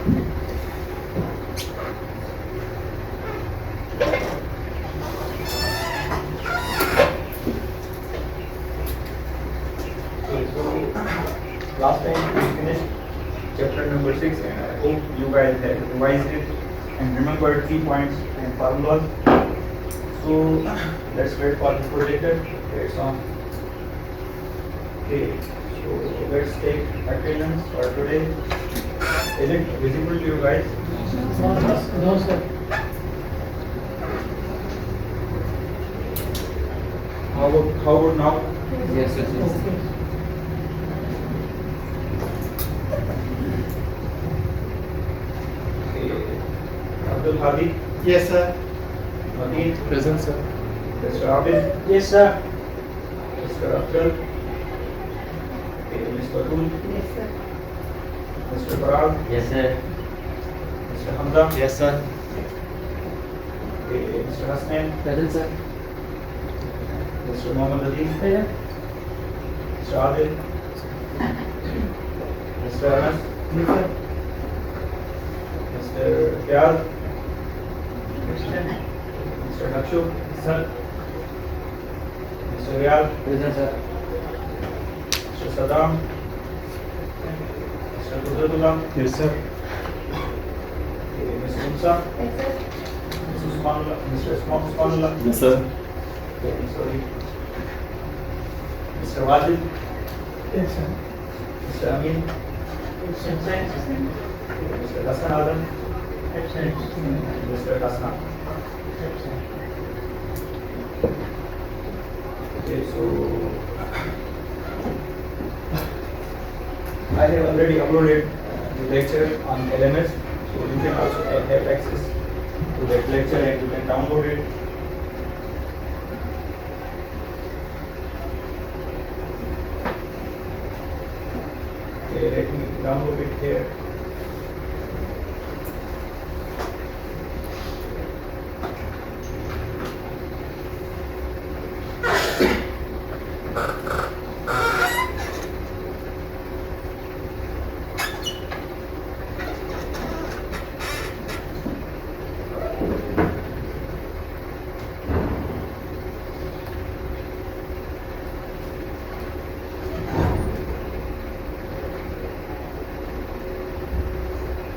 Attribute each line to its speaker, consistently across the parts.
Speaker 1: Okay, so last time we finished chapter number 6 and I hope you guys have revised it and remembered key points and formulas. So let's wait for the projector. Okay, it's on. Okay, so let's take attendance for today. Is it visible to you guys?
Speaker 2: No, sir.
Speaker 1: How about now?
Speaker 3: Yes, yes, yes.
Speaker 2: Okay.
Speaker 1: Okay, Abdul Hadi,
Speaker 2: Yes, sir.
Speaker 1: Madeen,
Speaker 3: Present, sir.
Speaker 1: Mr. Abid,
Speaker 2: Yes, sir.
Speaker 1: Mr. Afzal, okay, Ms. Batul,
Speaker 4: Yes, sir.
Speaker 1: Mr. Parag,
Speaker 3: Yes, sir.
Speaker 1: Mr. Hamza,
Speaker 3: Yes, sir.
Speaker 1: okay, Mr. Hasnain,
Speaker 3: Present, sir.
Speaker 1: Mr. Mohammad Ali,
Speaker 2: Yeah.
Speaker 1: Mr. Adil, Mr. Anas,
Speaker 2: Yes, sir.
Speaker 1: Mr. Fyaz, Mr. Nakshu,
Speaker 2: Sir.
Speaker 1: Mr. Riyad,
Speaker 3: Present, sir.
Speaker 1: Mr. Saddam, Mr. Qudratullah,
Speaker 3: Yes, sir.
Speaker 1: okay, Ms. Musa,
Speaker 4: Yes, sir.
Speaker 1: Mr. Usmanullah,
Speaker 3: Yes, sir.
Speaker 1: okay, sorry, Mr. Wajid,
Speaker 2: Yes, sir.
Speaker 1: Mr. Amin,
Speaker 2: Absent.
Speaker 1: Mr. Hassan Adam,
Speaker 2: Absent.
Speaker 1: Mr. Hassan. Okay, so I have already uploaded the lecture on LMS, so you can also have access to that lecture and you can download it. Okay, let me download it here.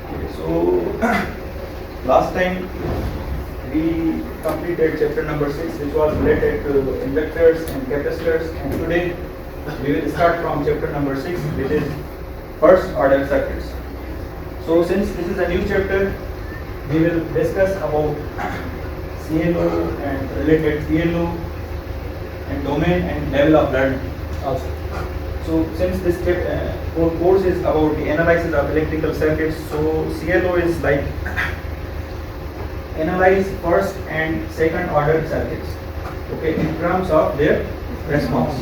Speaker 1: Okay, so last time we completed chapter number 6, which was related to inductors and capacitors, and today we will start from chapter number 6, which is first order circuits. So since this is a new chapter, we will discuss about CLO and related PLO and domain and level of learning also. So since this whole course is about the analysis of electrical circuits, so CLO is like analyze first and second order circuits, okay, in terms of their response.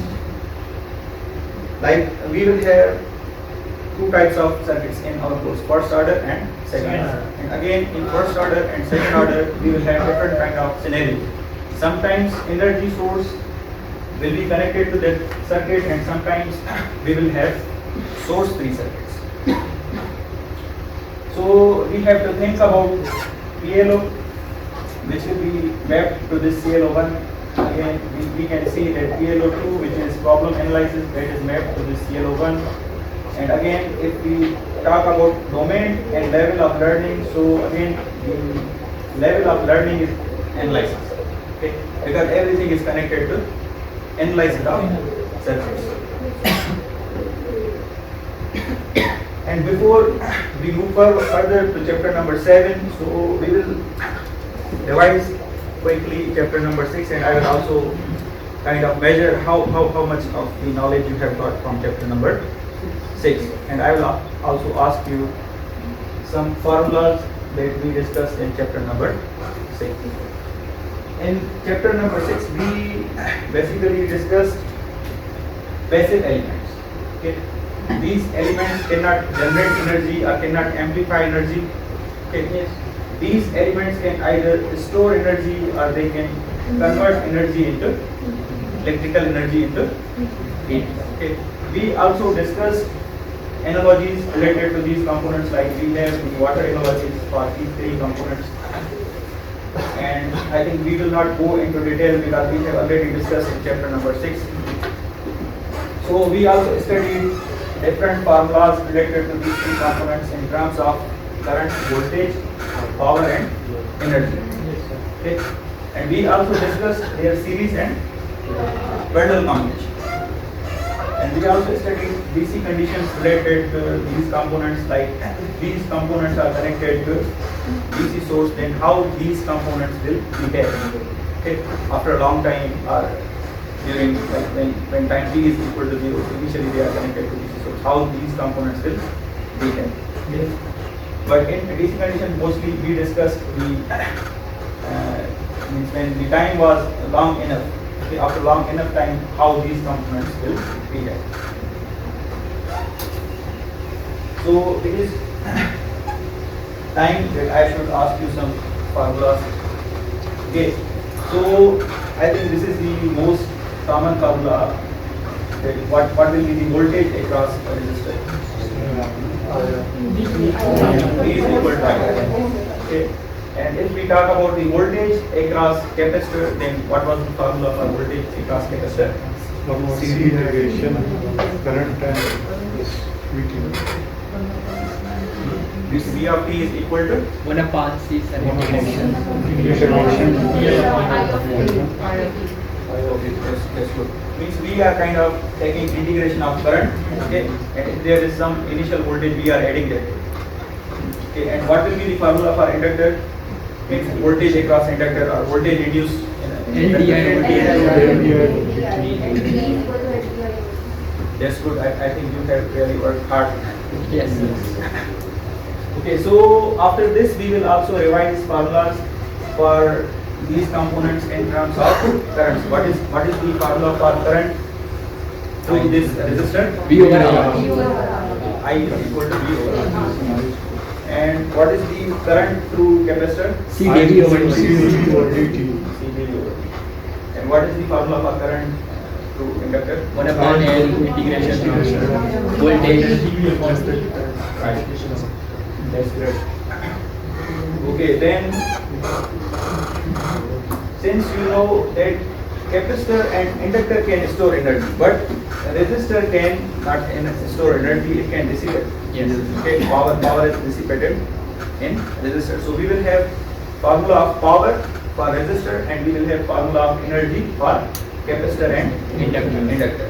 Speaker 1: Like we will have two types of circuits in our course, first order and second order. And again in first order and second order we will have different kind of scenarios. Sometimes energy source will be connected to that circuit and sometimes we will have source free circuits. So we have to think about PLO, which will be mapped to this CLO1. Again we can see that PLO2, which is problem analysis, that is mapped to this CLO1. And again if we talk about domain and level of learning, so again the level of learning is analysis, okay, because everything is connected to analysis of circuits. And before we move further to chapter number 7, so we will revise quickly chapter number 6, and I will also kind of measure how much of the knowledge you have got from chapter number 6. And I will also ask you some formulas that we discussed in chapter number 6. In chapter number 6, we basically discussed passive elements. Okay? These elements cannot generate energy or cannot amplify energy. Okay?
Speaker 2: Yes.
Speaker 1: These elements can either store energy or they can convert energy into electrical energy into heat. Okay? We also discussed analogies related to these components, like we have the water analogies for these three components. And I think we will not go into detail because we have already discussed in chapter number 6. So we also studied different formulas related to these three components in terms of current, voltage, power and energy. Okay. And we also discussed their series and parallel combination. And we also studied DC conditions related to these components, like these components are connected to DC source, then how these components will behave. Okay. After a long time or during, like when time t is equal to 0, initially they are connected to DC source, how these components will behave. Okay. But in DC condition, mostly we discussed the means when the time was long enough. Okay, after long enough time, how these components will behave. So it is time that I should ask you some formulas. Okay, so I think this is the most common formula. That what will be the voltage across a resistor? V is equal to I. Okay. And if we talk about the voltage across capacitor, then what was the formula for voltage across capacitor?
Speaker 3: C derivation, current and this VT.
Speaker 1: This V of t is equal to
Speaker 4: 1 upon C is an integration.
Speaker 1: That's good. Means we are kind of taking integration of current, okay, and if there is some initial voltage, we are adding that. Okay, and what will be the formula for inductor? Means voltage across inductor or voltage induced in That's good. I think you have really worked hard.
Speaker 4: Yes.
Speaker 1: Okay, so after this we will also revise formulas for these components in terms of currents. What is the formula for current through this resistor?
Speaker 4: V over R.
Speaker 1: I is equal to V over R. And what is the current through capacitor?
Speaker 4: C dV over
Speaker 3: C
Speaker 4: dt.
Speaker 3: dV over dt.
Speaker 1: C dV over dt. And what is the formula for current through inductor?
Speaker 4: 1 upon L integration of voltage.
Speaker 1: Right. That's great. Okay, then since you know that capacitor and inductor can store energy, but resistor can not store energy, it can dissipate.
Speaker 4: Yes.
Speaker 1: Okay, power is dissipated in resistor. So we will have formula of power for resistor and we will have formula of energy for capacitor and inductor.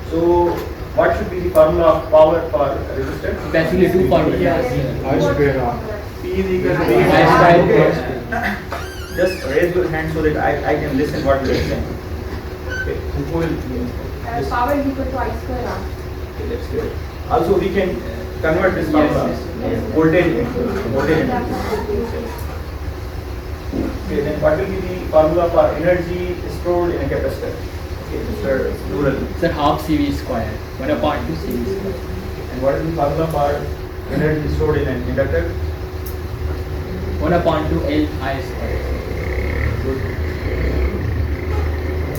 Speaker 1: So what should be the formula of power for resistor?
Speaker 4: Basically two formulas.
Speaker 3: I square R.
Speaker 1: P is equal to
Speaker 4: I square.
Speaker 1: Okay. Just raise your hand so that I can listen what you are saying. Okay. Who will? Yes.
Speaker 5: Power is equal to I square R.
Speaker 1: Okay, that's good. Also, we can convert this formula voltage into voltage. Okay, then what will be the formula for energy stored in a capacitor? Okay, Mr. Plural.
Speaker 4: Sir, half CV square. 1 upon 2 CV square.
Speaker 1: And what is the formula for energy stored in an inductor?
Speaker 4: 1 upon 2 L I square.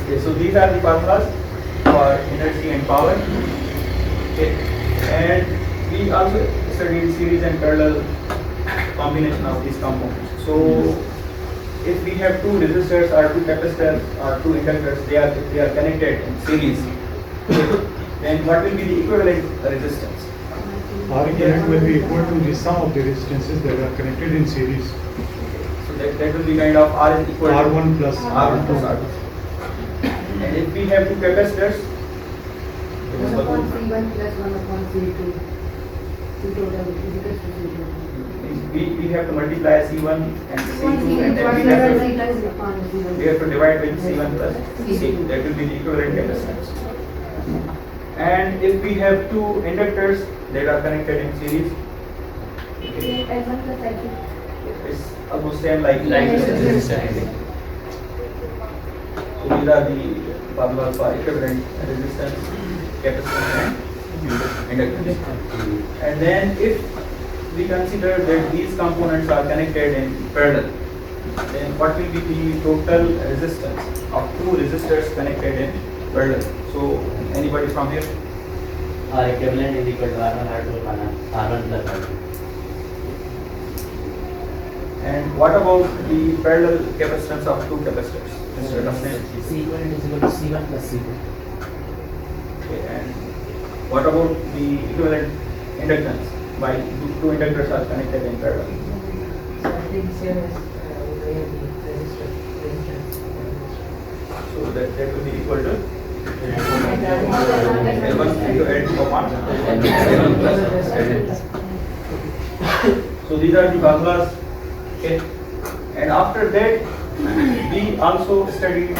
Speaker 1: Okay, so these are the formulas for energy and power. Okay, and we also studied series and parallel combination of these components. So if we have two resistors or two capacitors or two inductors, they are connected in series. Okay, then what will be the equivalent resistance?
Speaker 3: R equivalent will be equal to the sum of the resistances that are connected in series.
Speaker 1: So that will be kind of R is equal to
Speaker 3: R1 plus
Speaker 1: R1 plus R2. And if we have two capacitors, it is
Speaker 5: 1
Speaker 1: equal
Speaker 5: upon
Speaker 1: to-
Speaker 5: C1 plus 1 upon C2. C total is equal to C2.
Speaker 1: we have to multiply C1 and
Speaker 5: C1
Speaker 1: C2 and then
Speaker 5: C plus upon C1.
Speaker 1: we have to divide with C1 plus C. That will be the equivalent capacitance. And if we have two inductors that are connected in series, okay,
Speaker 5: L1 plus I2.
Speaker 1: it's almost same like
Speaker 4: Like
Speaker 5: Yes,
Speaker 4: this
Speaker 5: yes,
Speaker 4: is
Speaker 5: yes.
Speaker 1: So these are the formulas for equivalent resistance, capacitance and inductance. And then if we consider that these components are connected in parallel, then what will be the total resistance of two resistors connected in parallel? So anybody from here?
Speaker 6: or equivalent is equal to R1 R2 R1 plus R2.
Speaker 1: And what about the parallel capacitance of two capacitors? Instead of saying,
Speaker 2: C1 is equal to C1 plus C2.
Speaker 1: okay, and what about the equivalent inductance? By two inductors are connected in parallel.
Speaker 5: So I think same as where the resistance.
Speaker 1: So that will be equal to
Speaker 5: L1
Speaker 1: L1 into L2 upon L1 plus L2. So these are the formulas. Okay. And after that, we also studied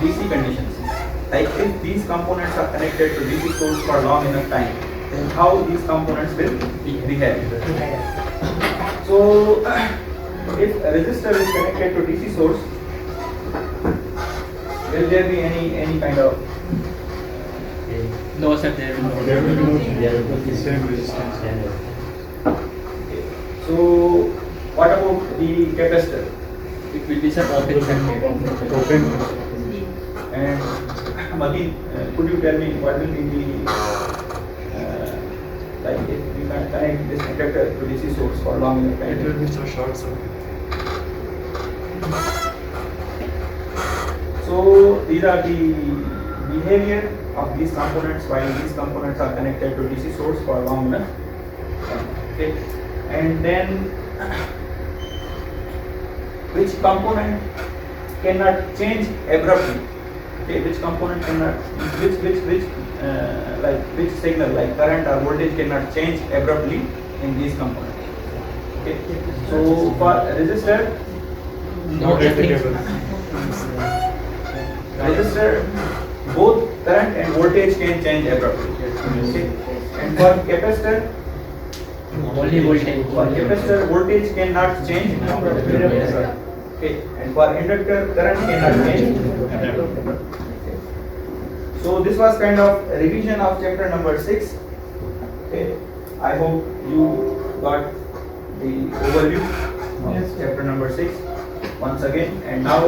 Speaker 1: DC conditions. Like if these components are connected to DC source for long enough time, then how these components will behave. So if a resistor is connected to DC source, will there be any kind of
Speaker 4: No, sir, there will
Speaker 3: There will be no
Speaker 6: There will be
Speaker 3: the same resistance.
Speaker 1: so what about the capacitor?
Speaker 4: It will be some open circuit.
Speaker 3: Open.
Speaker 1: And Madin, could you tell me what will be the like if you can connect this inductor to DC source for long enough
Speaker 3: It will
Speaker 1: time?
Speaker 3: be a short circuit.
Speaker 1: So these are the behavior of these components while these components are connected to DC source for long enough time. Okay, and then which component cannot change abruptly? Okay, which component cannot, which signal like current or voltage cannot change abruptly in these components? Okay, so for resistor,
Speaker 3: Not applicable.
Speaker 1: resistor, both current and voltage can change abruptly. Okay, and for capacitor,
Speaker 4: Only voltage.
Speaker 1: for capacitor voltage cannot change abruptly. Okay, and for inductor current cannot change. So this was kind of a revision of chapter number 6. Okay, I hope you got the overview of chapter number 6 once again, and now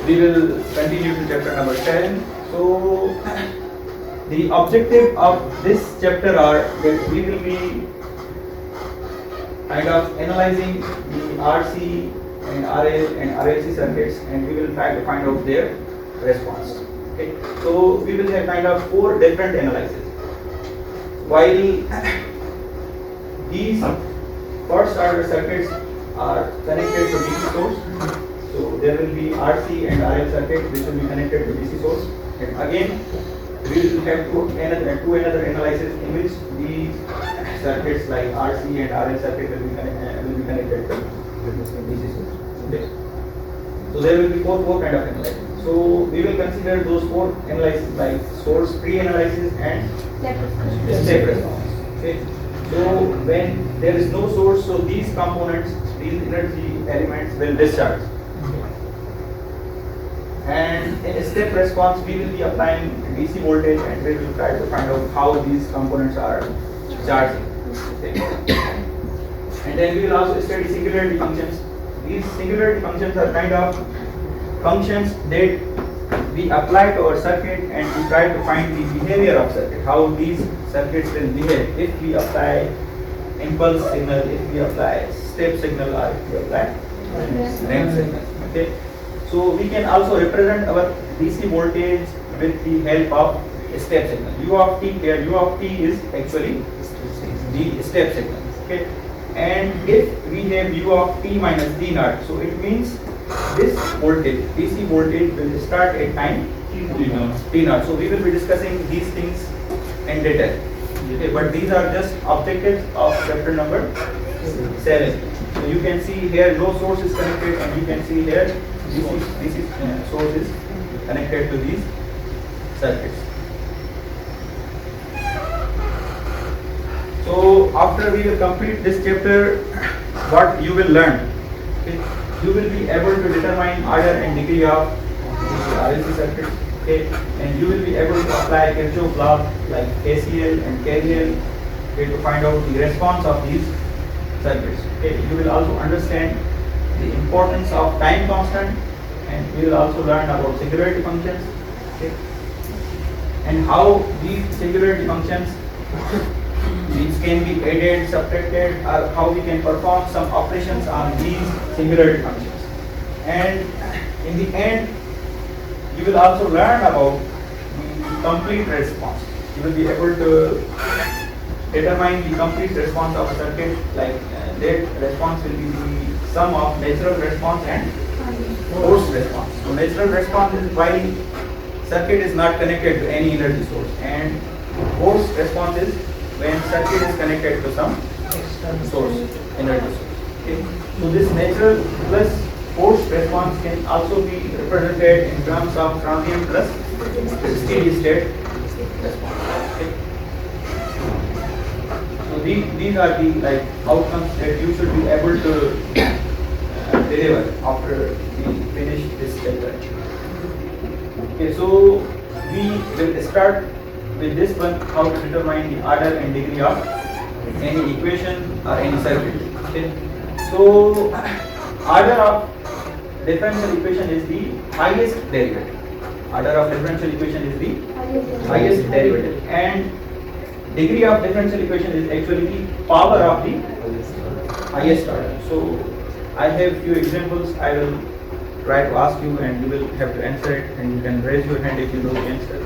Speaker 1: we will continue to chapter number 7. So the objective of this chapter are that we will be kind of analyzing the RC and RL and RLC circuits, and we will try to find out their response. Okay, so we will have kind of 4 different analyses. While these first order circuits are connected to DC source, so there will be RC and RL circuit which will be connected to DC source, and again we will have two another analysis in which these circuits like RC and RL circuit will be connected to DC source. Okay. So there will be four kind of analysis. So we will consider those 4 analyses like source pre-analysis and step response. Okay. So when there is no source, so these components, these energy elements will discharge. And in step response, we will be applying DC voltage and we will try to find out how these components are charging. Okay. And then we will also study singularity functions. These singularity functions are kind of functions that we apply to our circuit and we try to find the behavior of circuit, how these circuits will behave if we apply impulse signal, if we apply step signal, or if we apply ramp signal. Okay. So we can also represent our DC voltage with the help of a step signal. U of t here, U of t is actually the step signal. Okay. And if we have U of t minus d naught, so it means this voltage, DC voltage will start at time t naught. So we will be discussing these things in detail. Okay, but these are just objectives of chapter number 7. So you can see here no source is connected, and you can see here DC source is connected to these circuits. So after we will complete this chapter, what you will learn, okay, you will be able to determine order and degree of RLC circuit, okay, and you will be able to apply Kirchhoff law like KCL and KVL, okay, to find out the response of these circuits. Okay, you will also understand the importance of time constant, and we will also learn about singularity functions. Okay. and how these singularity functions, these can be added, subtracted, or how we can perform some operations on these singularity functions. And in the end, you will also learn about the complete response. You will be able to determine the complete response of a circuit, like that response will be the sum of natural response and forced response. So natural response is while circuit is not connected to any energy source, and forced response is when circuit is connected to some source, energy source. Okay. So this natural plus forced response can also be represented in terms of transient plus steady state response. Okay. So these are the like outcomes that you should be able to deliver after we finish this chapter. Okay, so we will start with this one, how to determine the order and degree of any equation or any circuit. Okay. So order of differential equation is the highest derivative. Order of differential equation is the highest derivative, and degree of differential equation is actually the power of the highest order. So I have few examples. I will try to ask you, and you will have to answer it, and you can raise your hand if you know the answer.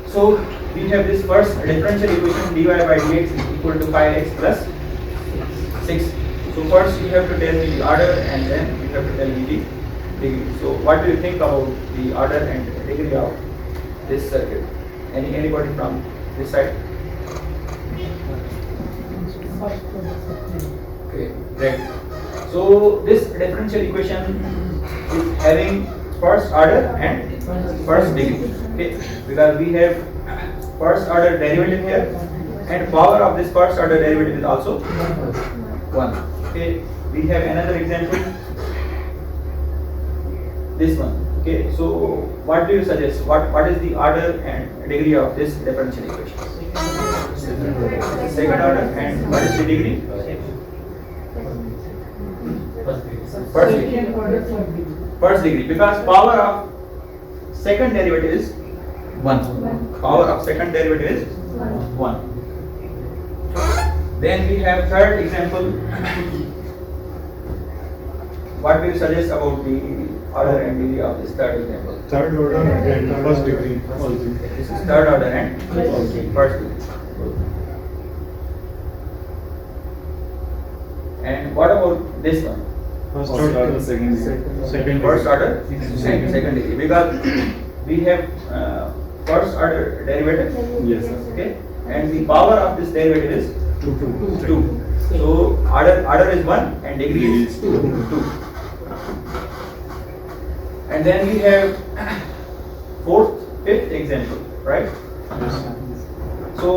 Speaker 1: So we have this first differential equation, dy by dx is equal to 5x plus 6. So first you have to tell me the order, and then you have to tell me the degree. So what do you think about the order and degree of this circuit? Anybody from this side? Okay, great. So this differential equation is having first order and first degree. Okay, because we have first order derivative here, and power of this first order derivative is also 1. Okay, we have another example, this one. Okay, so what do you suggest? What is the order and degree of this differential equation? Second order, and what is the degree? First degree. First degree, because power of second derivative is 1. Power of second derivative is 1. Then we have third example. What do you suggest about the order and degree of this third example?
Speaker 3: Third order and first degree also.
Speaker 1: This is third order and first degree. And what about this one?
Speaker 3: First order, second degree.
Speaker 1: First order, second degree, because we have first order derivative.
Speaker 3: Yes, sir.
Speaker 1: Okay, and the power of this derivative is
Speaker 3: 2.
Speaker 1: 2. So order is 1 and degree is 2. And then we have fourth, fifth example, right?
Speaker 3: Yes.
Speaker 1: So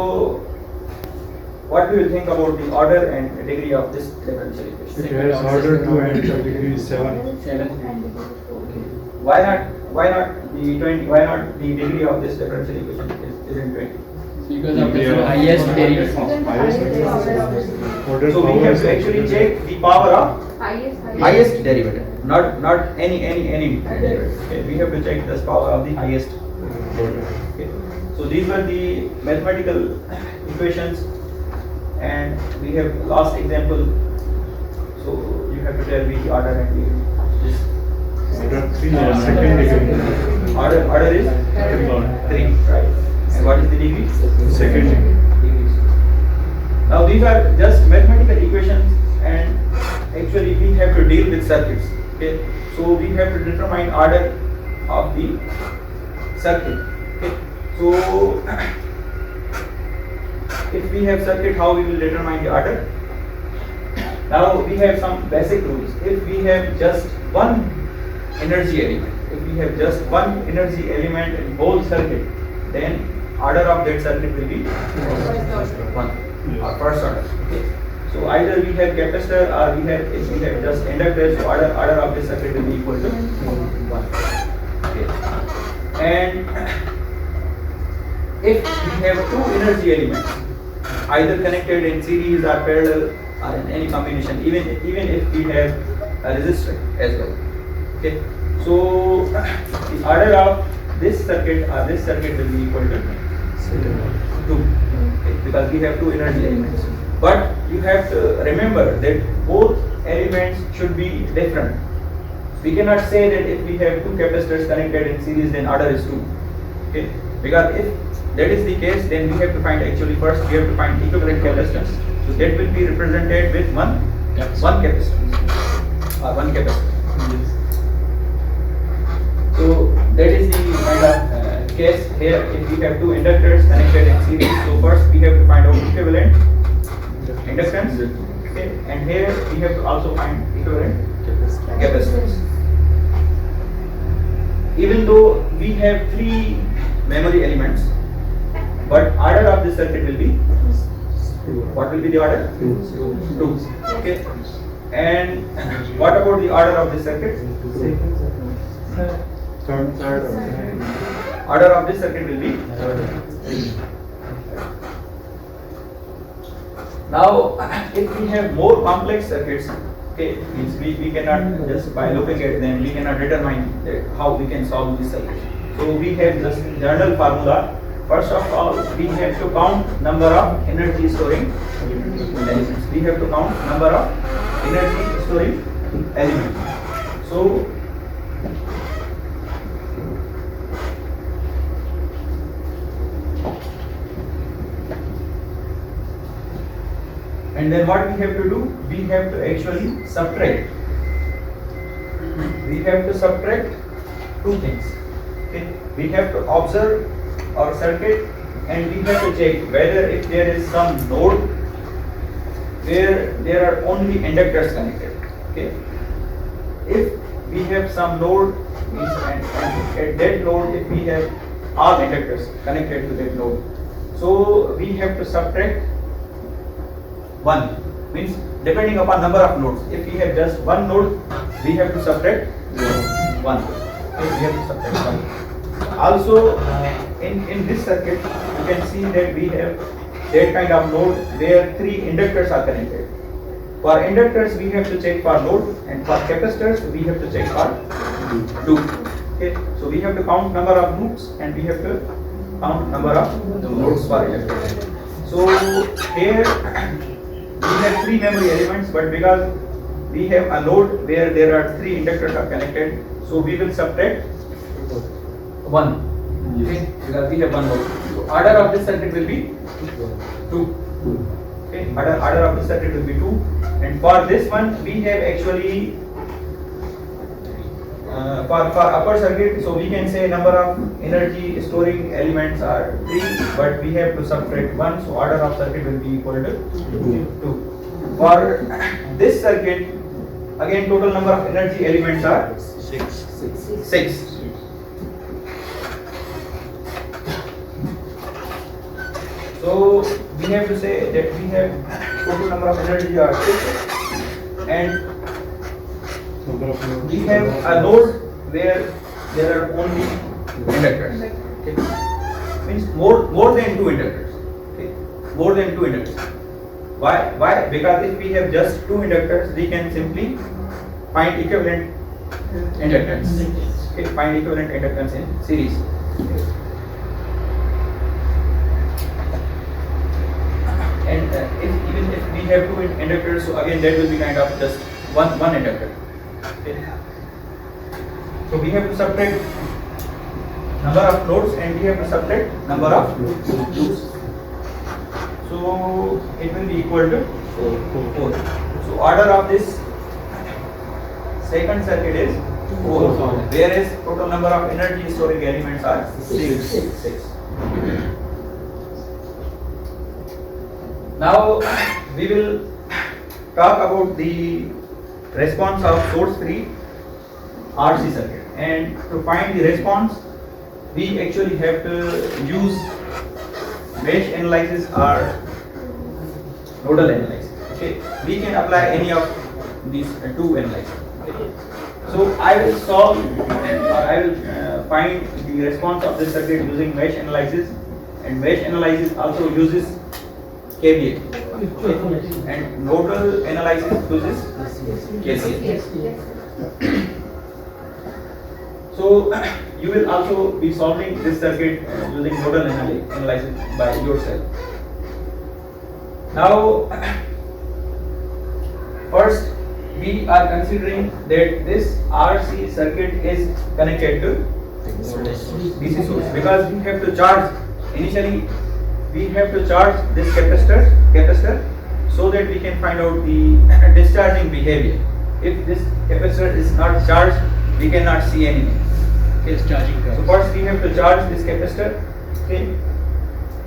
Speaker 1: what do you think about the order and degree of this differential equation?
Speaker 3: It has order 2 and the degree is 7.
Speaker 4: 7.
Speaker 1: Why not the 20? Why not the degree of this differential equation isn't 20?
Speaker 4: Because of the highest derivative.
Speaker 3: Order
Speaker 1: So we
Speaker 3: power
Speaker 1: have
Speaker 3: is
Speaker 1: to actually check the power of
Speaker 5: Highest
Speaker 1: highest derivative, not any derivative. Okay, we have to check this power of the highest order. Okay. So these were the mathematical equations, and we have last example. So you have to tell me the order and the this
Speaker 3: Order 3 and second degree.
Speaker 1: order is 3, right? And what is the degree?
Speaker 3: Second degree.
Speaker 1: Degrees. Now these are just mathematical equations, and actually we have to deal with circuits. Okay, so we have to determine order of the circuit. Okay, so if we have circuit, how we will determine the order? Now we have some basic rules. If we have just one energy element, if we have just one energy element in whole circuit, then order of that circuit will be 1, or first order. Okay. So either we have capacitor or if we have just inductor, so order of this circuit will be equal to 1. Okay. And if we have two energy elements, either connected in series or parallel or in any combination, even if we have a resistor as well. Okay. So the order of this circuit will be equal to 2, okay, because we have two energy elements. But you have to remember that both elements should be different. We cannot say that if we have two capacitors connected in series, then order is 2. Okay, because if that is the case, then we have to find, actually first we have to find equivalent capacitance. So that will be represented with one capacitance or one capacitor. So that is the kind of case here. If we have two inductors connected in series, so first we have to find out equivalent inductance, okay, and here we have to also find equivalent capacitance. Even though we have three memory elements, but order of this circuit will be, what will be the order? 2. Okay. And what about the order of this circuit?
Speaker 3: Third.
Speaker 1: Order of this circuit will be 3. Now, if we have more complex circuits, okay, means we cannot just by looking at them, we cannot determine that how we can solve this circuit. So we have this general formula. First of all, we have to count number of energy storing elements. We have to count number of energy storing elements. So and then what we have to do? We have to actually subtract. We have to subtract two things. Okay? We have to observe our circuit and we have to check whether if there is some node where there are only inductors connected. Okay? If we have some node, and at that node if we have all inductors connected to that node, so we have to subtract 1, means depending upon number of nodes. If we have just one node, we have to subtract 1. Okay, we have to subtract 1. Also, in this circuit, you can see that we have that kind of node where 3 inductors are connected. For inductors, we have to check for node, and for capacitors, we have to check for 2. Okay, so we have to count number of loops and we have to count number of nodes for inductors. So here we have 3 memory elements, but because we have a node where there are 3 inductors are connected, so we will subtract 1. Okay, because we have one node. So order of this circuit will be 2. Okay, order of this circuit will be 2. And for this one, we have actually for upper circuit, so we can say number of energy storing elements are 3, but we have to subtract 1, so order of circuit will be equal to 2. For this circuit, again total number of energy elements are 6. So we have to say that we have total number of energy are 6, and we have a node where there are only inductors. Okay. Means more than 2 inductors. Okay. More than 2 inductors. Why? Because if we have just 2 inductors, we can simply find equivalent inductance. Okay. Find equivalent inductance in series. And even if we have 2 inductors, so again that will be kind of just one inductor. Okay. So we have to subtract number of nodes and we have to subtract number of loops. So it will be equal to 4. So order of this second circuit is 4, whereas total number of energy storing elements are 6. Now we will talk about the response of source free RC circuit, and to find the response we actually have to use mesh analysis or nodal analysis. Okay, we can apply any of these 2 analyses. Okay. So I will solve or I will find the response of this circuit using mesh analysis, and mesh analysis also uses KVL, okay. And nodal analysis uses KCL. So you will also be solving this circuit using nodal analysis by yourself. Now, first we are considering that this RC circuit is connected to DC source because we have to charge initially. We have to charge this capacitor so that we can find out the discharging behavior. If this capacitor is not charged, we cannot see anything.
Speaker 4: Discharging
Speaker 1: So
Speaker 4: current.
Speaker 1: first we have to charge this capacitor, okay,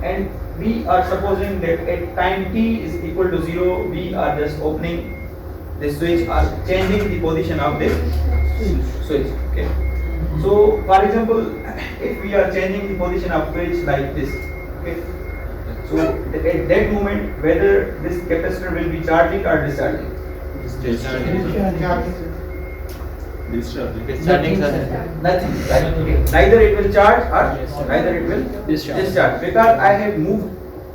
Speaker 1: and we are supposing that at time t is equal to 0, we are just opening this switch or changing the position of this switch, okay. So for example, if we are changing the position of switch like this, okay, so at that moment whether this capacitor will be charging or discharging?
Speaker 4: Discharging current.
Speaker 1: Nothing, right? Okay. Neither it will charge or
Speaker 4: Yes, sir.
Speaker 1: neither it will
Speaker 4: Discharge.
Speaker 1: discharge because I have moved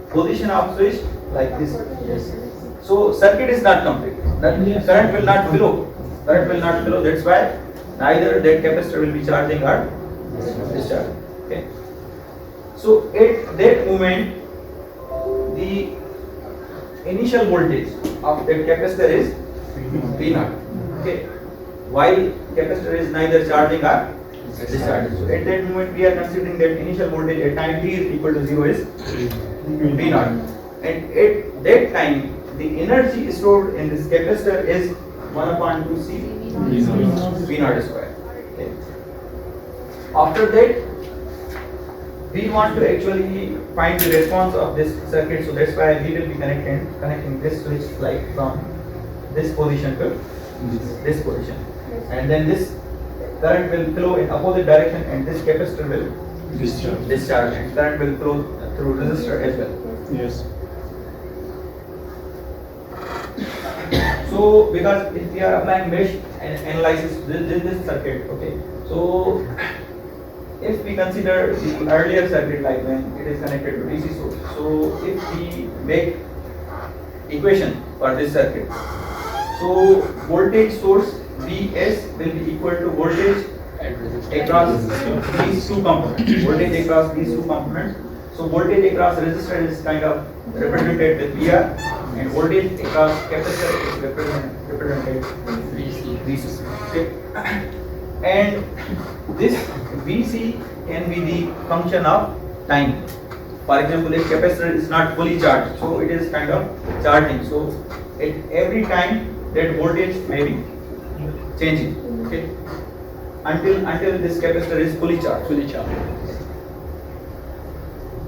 Speaker 1: position of switch like this. So circuit is not complete. That current will not flow. Current will not flow. That's why neither that capacitor will be charging or discharging. Okay. So at that moment, the initial voltage of that capacitor is V0. Okay. While capacitor is neither charging or discharging. So at that moment we are considering that initial voltage at time t is equal to 0 is V0. And at that time the energy stored in this capacitor is 1 upon 2C V0 square. Okay. After that we want to actually find the response of this circuit, so that's why we will be connecting this switch like from this position to this position, and then this current will flow in opposite direction and this capacitor will discharge and current will flow through resistor as well.
Speaker 3: Yes.
Speaker 1: So because if we are applying mesh analysis this circuit, okay, so if we consider the earlier circuit like when it is connected to DC source, so if we make equation for this circuit, so voltage source Vs will be equal to voltage across these two components. Voltage across these two components. So voltage across resistor is kind of represented with VR, and voltage across capacitor is represented VC. Okay. And this VC can be the function of time. For example, if capacitor is not fully charged, so it is kind of charging. So at every time that voltage may be changing, okay, until this capacitor is fully charged.
Speaker 4: Fully charged.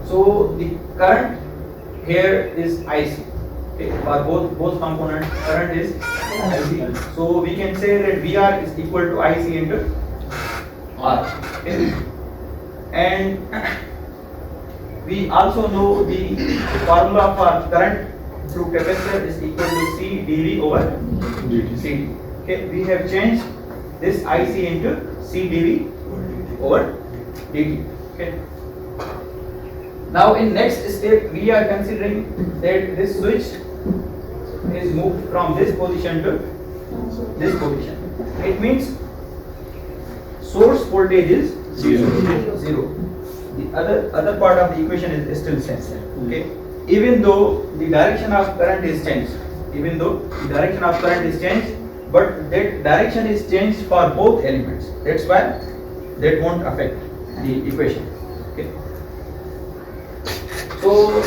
Speaker 1: So the current here is IC. Okay, for both components, current is IC. So we can say that VR is equal to IC into R. Okay. And we also know the formula for current through capacitor is equal to C dV over CD. Okay, we have changed this IC into C dV over dt. Okay. Now in next step we are considering that this switch is moved from this position to this position. It means source voltage is zero. The other part of the equation is still same. Okay. Even though the direction of current is changed, but that direction is changed for both elements. That's why that won't affect the equation. Okay. So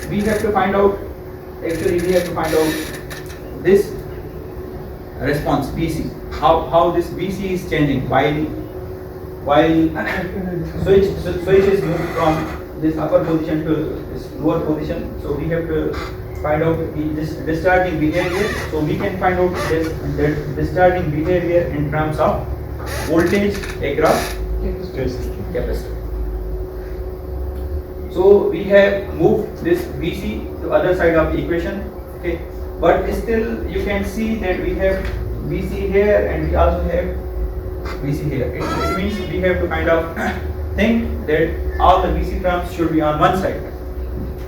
Speaker 1: we have to find out. Actually, we have to find out this response VC. How this VC is changing while switch is moved from this upper position to this lower position. So we have to find out this discharging behavior. So we can find out this discharging behavior in terms of voltage across capacitor. So we have moved this VC to other side of the equation. Okay, but still you can see that we have VC here and we also have VC here. It means we have to kind of think that all the VC terms should be on one side,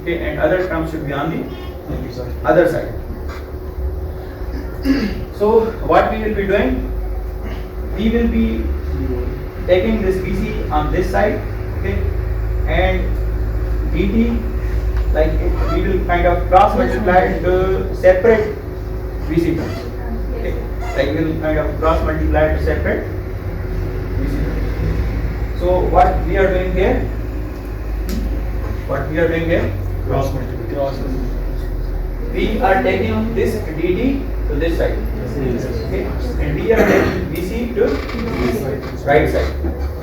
Speaker 1: okay, and other terms should be on the other side. So what we will be doing, we will be taking this VC on this side, okay, and dt, like we will kind of cross multiply into separate VC terms. Okay, like we will kind of cross multiply to separate VC terms. So what we are doing here? What we are doing here?
Speaker 3: Cross multiplication.
Speaker 1: We are taking this dt to this side, okay, and we are taking VC to right side,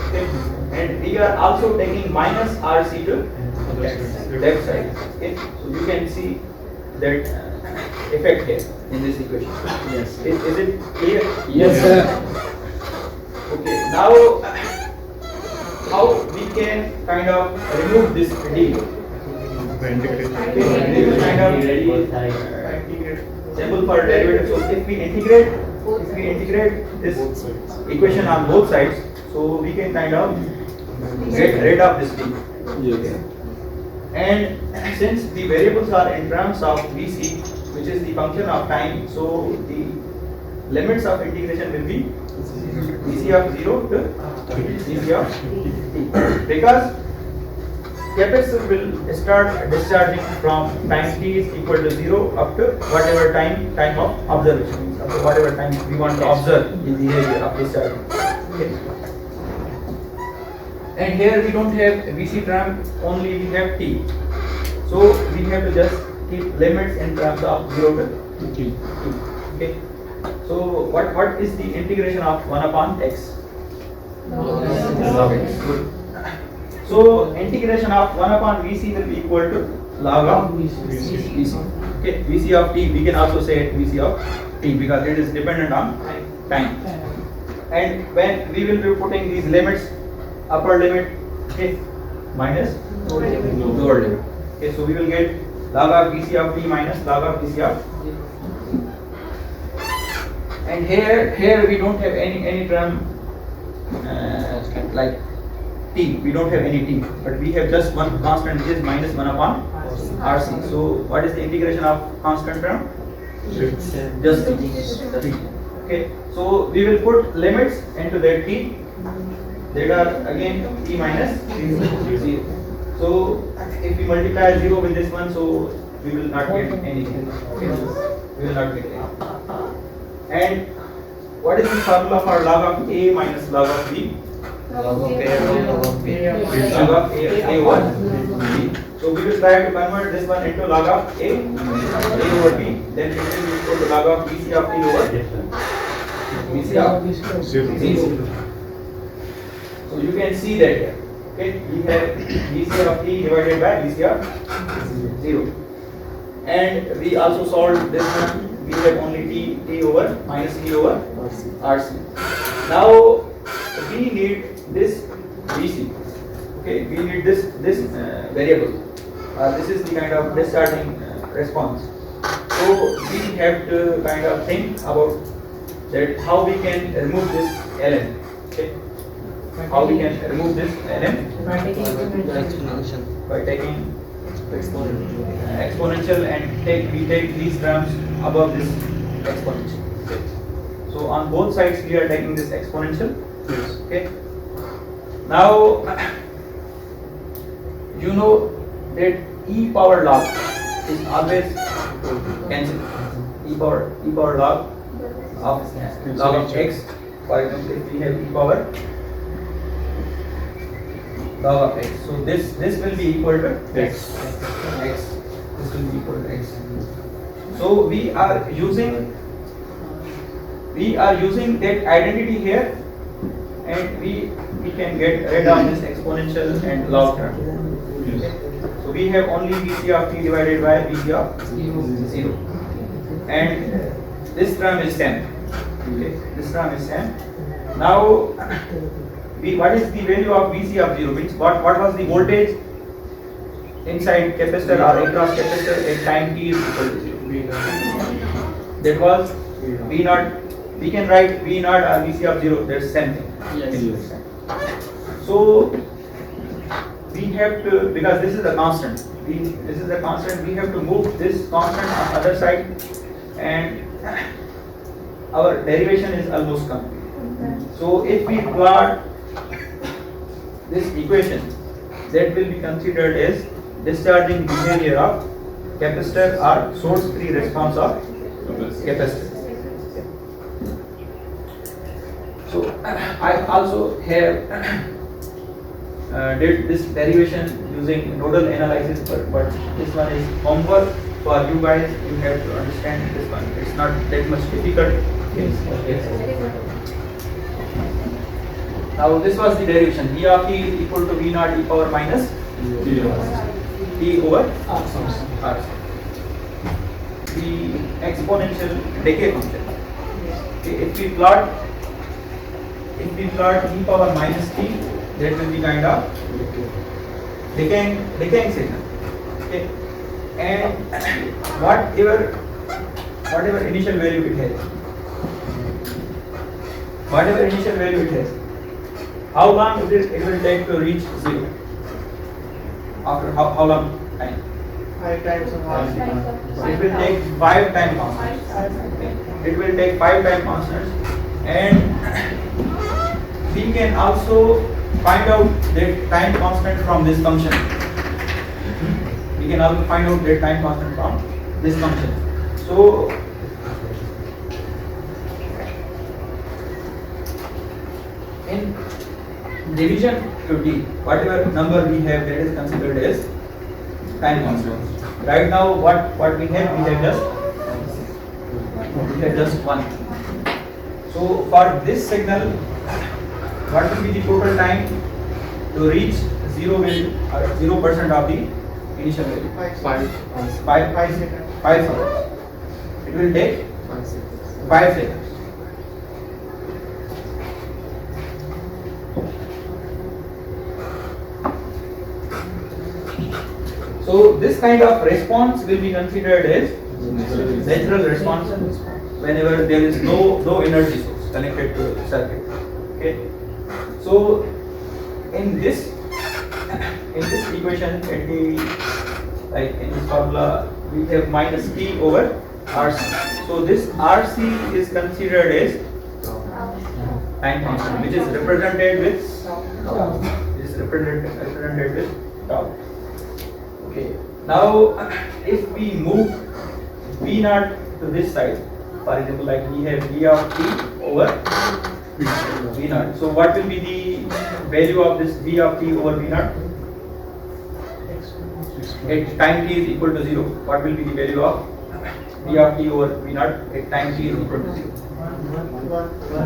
Speaker 1: okay, and we are also taking minus RC to left side. Okay, so you can see that effect here in this equation.
Speaker 4: Yes.
Speaker 1: Is it clear?
Speaker 4: Yes, sir.
Speaker 1: Okay, now how we can kind of remove this d?
Speaker 3: By integration.
Speaker 1: We will kind of
Speaker 6: Both sides.
Speaker 1: symbol for derivative. So if we integrate this equation on both sides, so we can kind of get rid of this d.
Speaker 4: Yes.
Speaker 1: And since the variables are in terms of Vc, which is the function of time, so the limits of integration will be Vc of 0 to Vc of t. Because capacitor will start discharging from time t is equal to 0 up to whatever time of observation, up to whatever time we want to observe the behavior of discharge. Okay. And here we don't have Vc term, only we have t. So we have to just keep limits in terms of 0 to t. Okay. So what is the integration of 1 upon x? Log x. Good. So integration of 1 upon Vc will be equal to log of Vc. Okay, Vc of t, we can also say it Vc of t because it is dependent on time. And when we will be putting these limits, upper limit, okay, minus lower limit. Okay, so we will get log of Vc of t minus log of Vc of t. And here we don't have any term like t, we don't have any t, but we have just one constant which is minus 1 upon RC. So what is the integration of constant term? Just t. Okay, so we will put limits into that t, that are again t minus 0. So if we multiply 0 with this one, so we will not get anything. Okay, we will not get anything. And what is the formula for log of a minus log of b? Log of a over b. So we will try to convert this one into log of a over b. Then it will be equal to log of Vc of t over Vc of 0. So you can see that here. Okay, we have Vc of t divided by Vc of 0. And we also solved this one. We have only t over minus t over RC. Now we need this Vc. Okay, we need this variable. This is the kind of discharging response. So we have to kind of think about that how we can remove this ln. Okay, how we can remove this ln by taking exponential and we take these terms above this exponential. Okay. So on both sides we are taking this exponential. Okay. Now you know that e power log is always cancelled. E power log of x. For example, if we have e power log of x, so this will be equal to x. This will be equal to x. So we are using that identity here, and we can get rid of this exponential and log term. Okay. So we have only Vc of t divided by Vc of 0, and this term is 10. Okay, this term is 10. Now what is the value of Vc of 0? Means what was the voltage inside capacitor or across capacitor at time t is equal to 0? That was V naught. We can write V naught or Vc of 0. That's same thing.
Speaker 4: Yes.
Speaker 1: So we have to, because this is a constant. This is a constant. We have to move this constant on other side, and our derivation is almost complete. So if we plot this equation, that will be considered as discharging behavior of capacitor or source free response of capacitor. So I also have did this derivation using nodal analysis, but this one is homework for you guys. You have to understand this one. It's not that much difficult. Now this was the derivation. V of t is equal to V naught e power minus t over r. The exponential decay function. Okay, if we plot e power minus t, that will be kind of decaying signal. Okay, and whatever initial value it has, how long it will take to reach zero? After how long time?
Speaker 2: 5 times of R.
Speaker 1: It will take 5 time constants. Okay. It will take 5 time constants, and we can also find out that time constant from this function. We can also find out that time constant from this function. So in division to t, whatever number we have, that is considered as time constant. Right now, what we have just one. So for this signal, what will be the total time to reach zero value or 0% of the initial value? 5 seconds. 5 seconds. It will take 5 seconds. So this kind of response will be considered as natural response whenever there is no energy source connected to the circuit. Okay. So in this equation, at the like in this formula, we have minus t over RC. So this RC is considered as time constant, which is represented with tau. Okay. Now, if we move V naught to this side, for example, like we have V of t over V naught. So, what will be the value of this V of t over V naught? At time t is equal to 0, what will be the value of V of t over V naught at time t is equal to 0?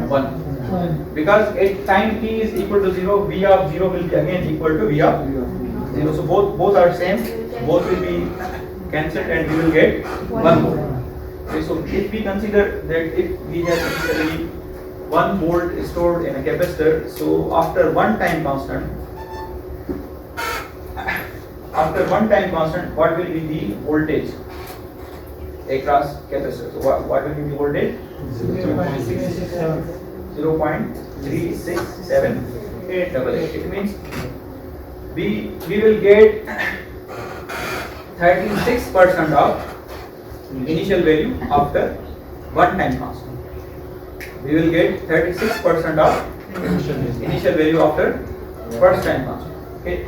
Speaker 1: 1. Because at time t is equal to 0, V of 0 will be again equal to V of 0. So both are same, both will be cancelled and we will get 1 volt. Okay, so if we consider that if we have initially 1 volt stored in a capacitor, so after one time constant, what will be the voltage across capacitor? So what will be the voltage? 0.367888. It means we will get 36% of initial value after one time constant. We will get 36% of initial value after first time constant. Okay,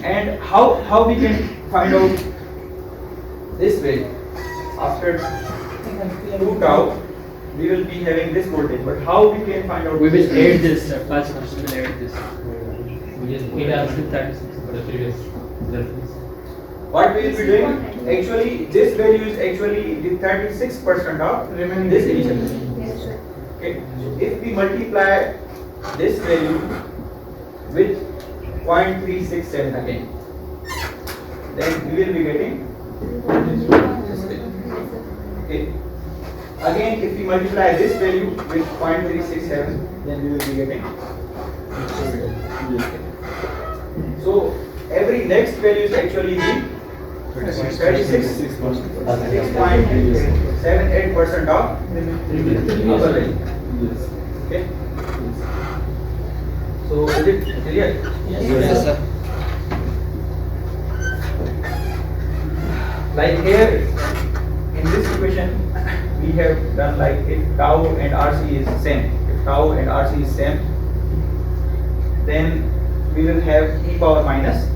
Speaker 1: and how we can find out this value after 2 tau? We will be having this voltage, but how we can find out?
Speaker 4: We will add this. First, we will add this. It has 36.
Speaker 1: What we will be doing? Actually, this value is actually the 36% of remaining this initial value. Okay. So if we multiply this value with 0.367 again, then we will be getting this value. Okay. Again, if we multiply this value with 0.367, then we will be getting this value. So every next value is actually the 36.78% of upper value. Okay. So is it clear?
Speaker 2: Yes, sir.
Speaker 1: Like here in this equation, we have done like if tau and RC is same. If tau and RC is same, then we will have e power minus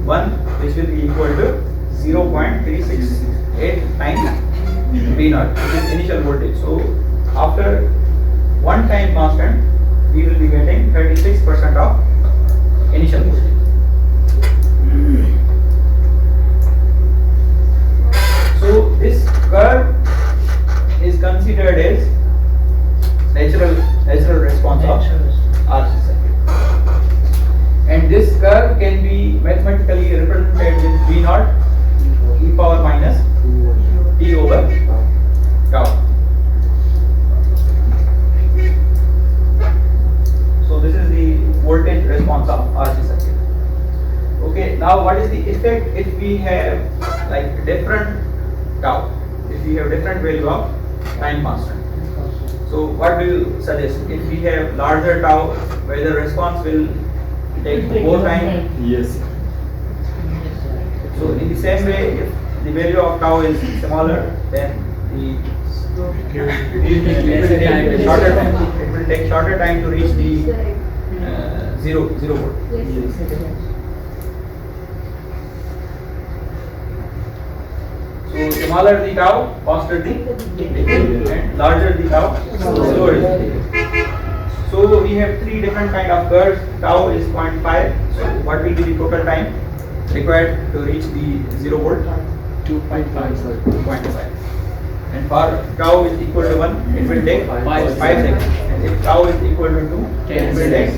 Speaker 1: 1, which will be equal to 0.368 times V naught, which is initial voltage. So after one time constant, we will be getting 36% of initial voltage. So this curve is considered as natural response of RC circuit. And this curve can be mathematically represented with V naught e power minus t over tau. So this is the voltage response of RC circuit. Okay, now what is the effect if we have like different tau, if we have different value of time constant? So what do you suggest? If we have larger tau, whether response will take more time?
Speaker 3: Yes.
Speaker 1: So in the same way, if the value of tau is smaller, then it will take shorter time. It will take shorter time to reach the zero volt. So smaller the tau, faster the decay, and larger the tau, slower the decay. So we have three different kind of curves. Tau is 0.5. So what will be the total time required to reach the 0 volt?
Speaker 3: 2.5.
Speaker 1: 2.5. And for tau is equal to 1, it will take 5 seconds. And if tau is equal to 2, it will take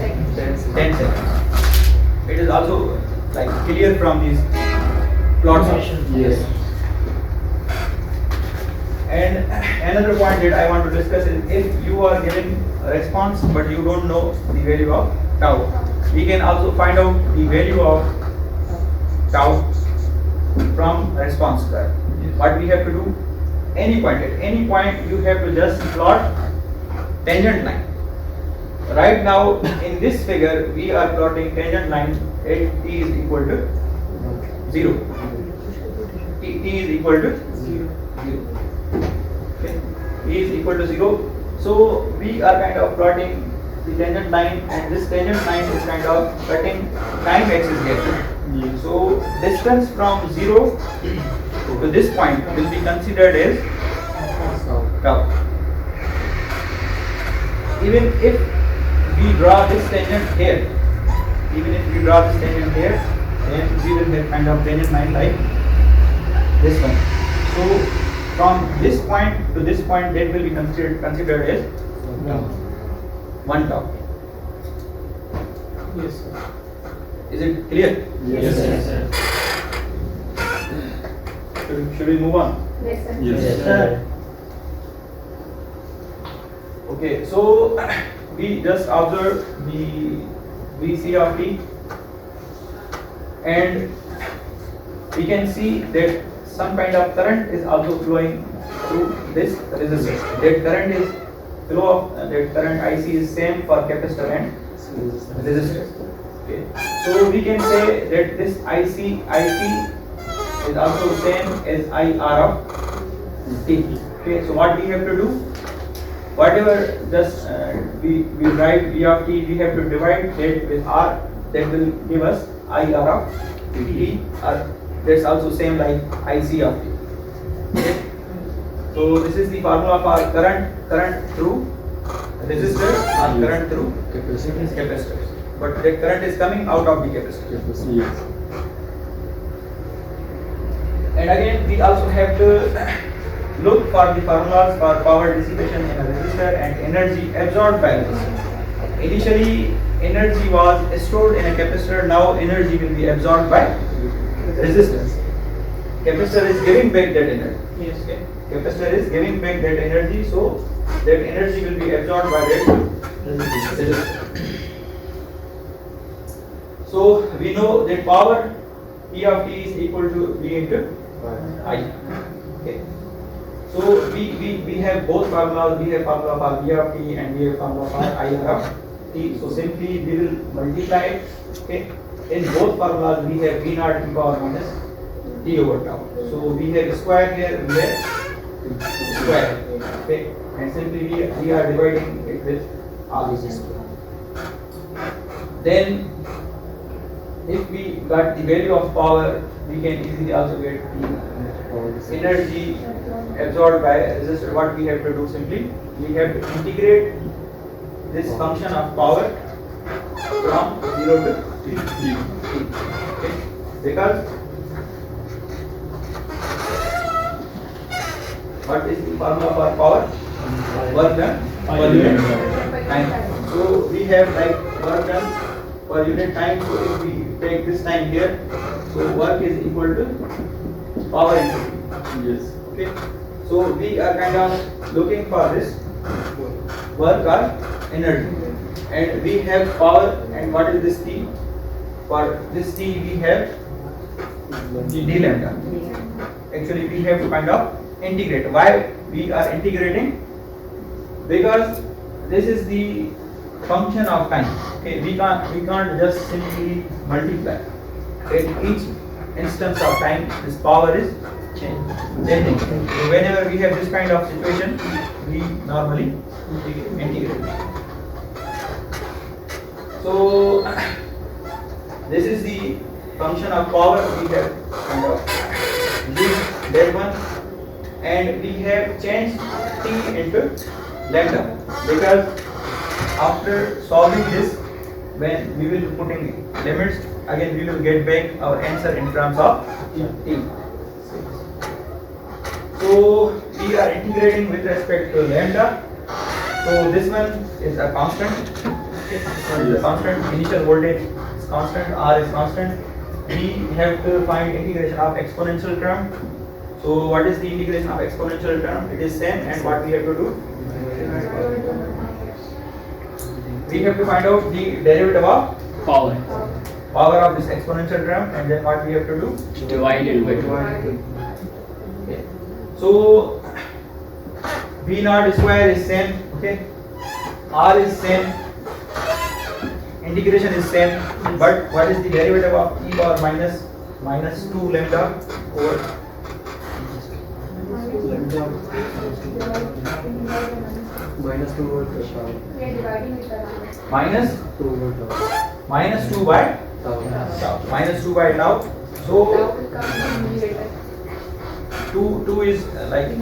Speaker 1: 10 seconds. It is also like clear from these plots.
Speaker 3: Yes.
Speaker 1: And another point that I want to discuss is if you are giving a response but you don't know the value of tau, we can also find out the value of tau from response curve. What we have to do, at any point you have to just plot tangent line. Right now in this figure we are plotting tangent line at t is equal to 0. T is equal to 0. Okay. T is equal to 0. So we are kind of plotting the tangent line, and this tangent line is kind of cutting time axis here. So distance from 0 to this point will be considered as tau. Even if we draw this tangent here, then we will have kind of tangent line like this one. So from this point to this point, that will be considered as 1 tau.
Speaker 2: Yes, sir.
Speaker 1: Is it clear?
Speaker 3: Yes,
Speaker 4: sir.
Speaker 1: Should we move on?
Speaker 3: Yes.
Speaker 2: Sir.
Speaker 1: Okay, so we just observe the VC of t, and we can see that some kind of current is also flowing through this resistor. That current IC is same for capacitor and resistor. Okay. So we can say that this IC is also same as IR of t. Okay. So what we have to do? Whatever just we write V of t, we have to divide that with R. That will give us IR of t. That's also same like IC of t. Okay. So this is the formula for current through resistor or current through capacitor. But the current is coming out of the capacitor.
Speaker 3: Yes.
Speaker 1: And again, we also have to look for the formulas for power dissipation in a resistor and energy absorbed by resistor. Initially, energy was stored in a capacitor. Now, energy will be absorbed by resistance. Capacitor is giving back that energy.
Speaker 2: Yes.
Speaker 1: Okay. Capacitor is giving back that energy, so that energy will be absorbed by that resistor. So we know that power P of t is equal to V into I. Okay. So we have both formulas. We have formula for V of t and we have formula for IR of t. So simply we will multiply it. Okay. In both formulas we have V naught e power minus t over tau. So we have square here, we have square. Okay. And simply we are dividing it with all these. Then if we got the value of power, we can easily also get the energy absorbed by a resistor. What we have to do simply, we have to integrate this function of power from 0 to t. Okay? Because what is the formula for power? Work done per unit time. So we have like work done per unit time. So if we take this time here, so work is equal to power into T. Yes. Okay. So we are kind of looking for this work or energy, and we have power. And what is this T? For this T we have d lambda. Actually, we have to kind of integrate. Why we are integrating? Because this is the function of time. Okay, we can't just simply multiply. At each instance of time, this power is changing. So whenever we have this kind of situation, we normally integrate. So this is the function of power. We have kind of used that one, and we have changed t into lambda, because after solving this, when we will be putting limits, again we will get back our answer in terms of t. So we are integrating with respect to lambda. So this one is a constant. So the constant, initial voltage is constant, R is constant. We have to find integration of exponential term. So what is the integration of exponential term? It is same, and what we have to do? We have to find out the derivative of
Speaker 4: Power.
Speaker 1: power of this exponential term, and then what we have to do?
Speaker 4: Divide it by 2.
Speaker 1: Okay. So V naught square is same, okay? R is same, integration is same, but what is the derivative of e power minus 2 lambda over
Speaker 2: minus 2 volt power.
Speaker 7: We are dividing with the
Speaker 1: minus
Speaker 2: 2 volt power.
Speaker 1: minus 2 by
Speaker 2: Tau.
Speaker 1: tau, minus 2 by tau. So
Speaker 7: tau will come in the numerator.
Speaker 1: 2 is like in